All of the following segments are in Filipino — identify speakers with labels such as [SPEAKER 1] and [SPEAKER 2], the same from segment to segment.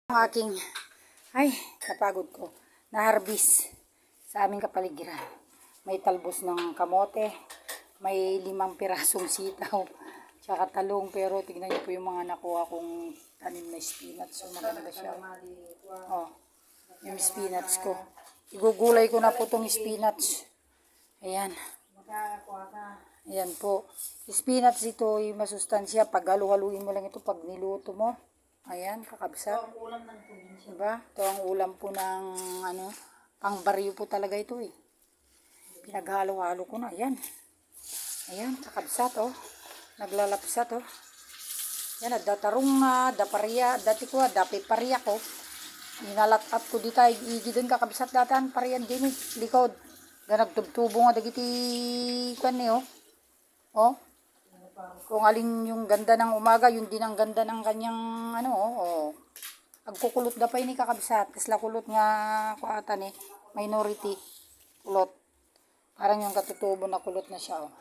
[SPEAKER 1] Ang aking, napagod ko, na-harvest sa aming kapaligiran. May talbos ng kamote, may 5 pirasong sitaw, tsaka talong, pero tignan niyo po yung mga nakuha kong tanim na spinach. So maganda siya. Oh, yung spinach ko. Igugulay ko na po itong spinach. Ayan. Ayan po. Spinach ito ay masustansya. Pag halu-haluin mo lang ito pag niluto mo. Ayan, kakabsat. Diba? Ito ang ulam po ng pangbaryo po talaga ito eh. Pinaghalo-halo ko na. Ayan. Ayan, kakabsat oh. Naglalapsat oh. Yan, datarong na, daparya, dati ko, dapi parya ko. Inalatat ko dito, igidin kakabsat datan, paryan din eh, likod. Nagtubtubo nga dagiti kan eh oh. Oh. Kung alin yung ganda ng umaga, yun din ang ganda ng kanyang agkukulot da pa ini kakabsat. Isla kulot nga kuatan eh, minority kulot. Parang yung katutubo na kulot na siya oh.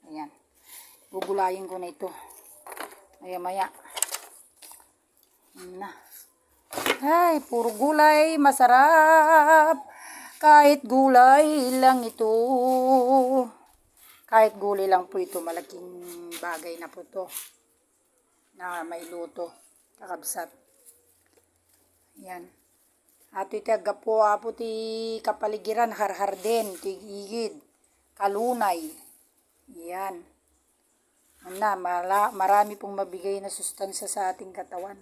[SPEAKER 1] Ayan. Bubulayin ko na ito. Maya-maya. Na. Ay, puro gulay, masarap. Kahit gulay lang ito. Kahit gulay lang po ito, malaking bagay na po ito. Na may luto. Kakabsat. Yan. Ato iti agapo apo ti kapaligiran, harhar din, tigigid, kalunay. Yan. Na, marami pong mabigay na sustansya sa ating katawan.